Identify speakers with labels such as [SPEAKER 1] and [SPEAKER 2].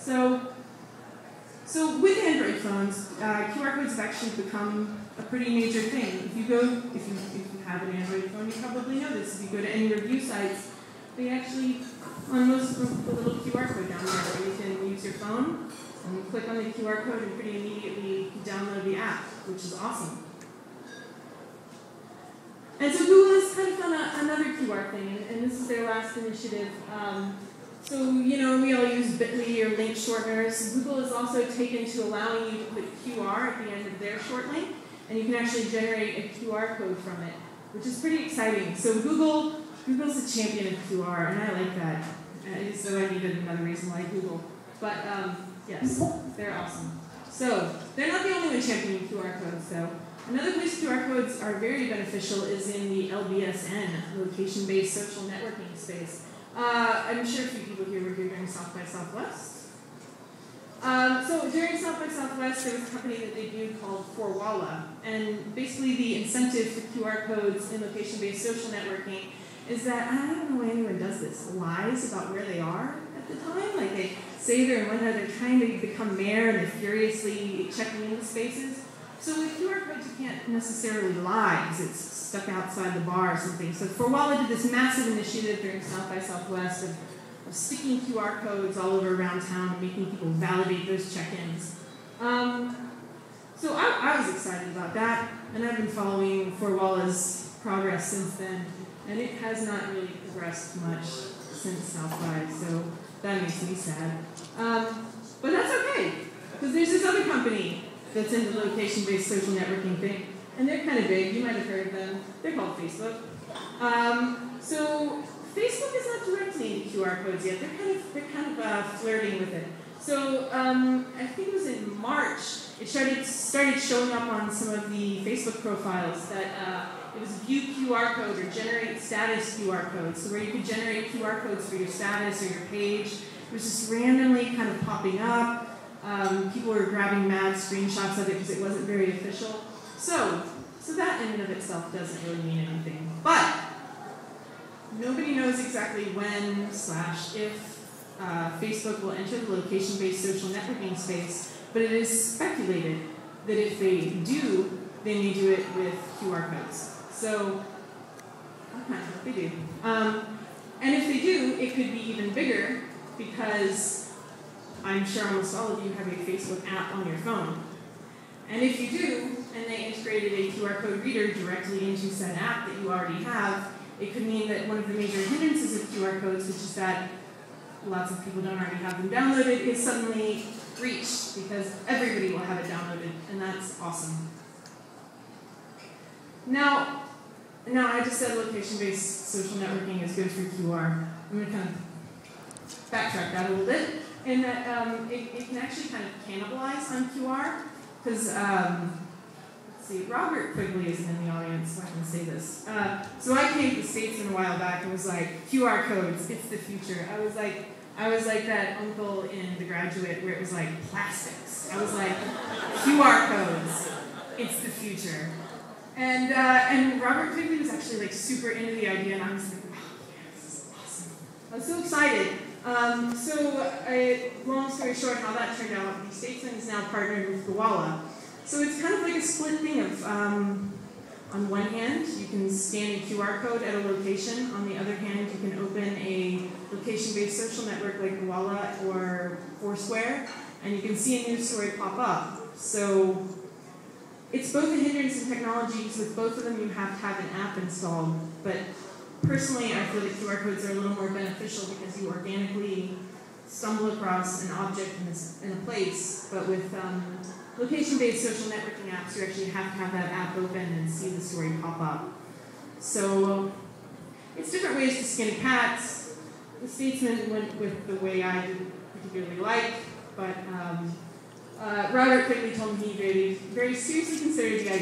[SPEAKER 1] So with Android phones, QR codes have actually become a pretty major thing. If you have an Android phone, you probably know this. If you go to any review sites, they actually, on most of them, put a little QR code down there where you can use your phone, and you click on the QR code and pretty immediately download the app, which is awesome. And so Google has kind of done another QR thing, and this is their last initiative. So, we all use bit.ly or link shorteners. Google has also taken to allowing you to put QR at the end of their short link, and you can actually generate a QR code from it, which is pretty exciting. So Google's a champion of QR, and I like that. So I needed another reason why Google. But yes, they're awesome. So they're not the only one championing QR codes, though. Another place QR codes are very beneficial is in the LBSN, location-based social networking space. I'm sure a few people here were here during South by Southwest. So during South by Southwest, there was a company that debuted called Forwalla, and basically the incentive for QR codes in location-based social networking is that, I don't know why anyone does this, lies about where they are at the time. Like they say they're in one, they're trying to become mayor and they're furiously checking into spaces. So with QR codes, you can't necessarily lie because it's stuck outside the bar or something. So Forwalla did this massive initiative during South by Southwest of sticking QR codes all over around town and making people validate those check-ins. So I was excited about that, and I've been following Forwalla's progress since then, and it has not really progressed much since South by, so that makes me sad. But that's okay, because there's this other company that's in the location-based social networking thing, and they're kind of big. You might have heard of them. They're called Facebook. So Facebook is not directly into QR codes yet. They're kind of flirting with it. So I think it was in March. It started showing up on some of the Facebook profiles that it was view QR code or generate status QR codes. So where you could generate QR codes for your status or your page. It was just randomly kind of popping up. People were grabbing mad screenshots of it because it wasn't very official. So that in and of itself doesn't really mean anything. But nobody knows exactly when / if Facebook will enter the location-based social networking space, but it is speculated that if they do, they may do it with QR codes. So I kind of hope they do. And if they do, it could be even bigger because I'm sure almost all of you have a Facebook app on your phone. And if you do, and they integrated a QR code reader directly into said app that you already have, it could mean that one of the major hindrances of QR codes, which is that lots of people don't already have them downloaded, is suddenly reached because everybody will have it downloaded, and that's awesome. Now I just said location-based social networking is good for QR. I'm going to kind of backtrack that a little bit. And that it can actually kind of cannibalize on QR, because, let's see, Robert Quigley isn't in the audience, so I can say this. So I came to the States a while back and was like, QR codes, it's the future. I was like that uncle in The Graduate where it was like plastics. I was like, QR codes, it's the future. And Robert Quigley was actually like super into the idea, and I was like, wow, yeah, this is awesome. I was so excited. Long story short, how that turned out, the Statesman is now partnered with Forwalla. So it's kind of like a split thing of, on one hand, you can scan a QR code at a location. On the other hand, you can open a location-based social network like Forwalla or Foursquare, and you can see a news story pop up. So it's both a hindrance in technologies. With both of them, you have to have an app installed. But personally, I feel that QR codes are a little more beneficial because you organically stumble across an object in a place. But with location-based social networking apps, you actually have to have that app open and see the story pop up. So it's different ways to skin cats. The Statesman went with the way I didn't particularly like, but Robert quickly told me he very, very seriously considered the idea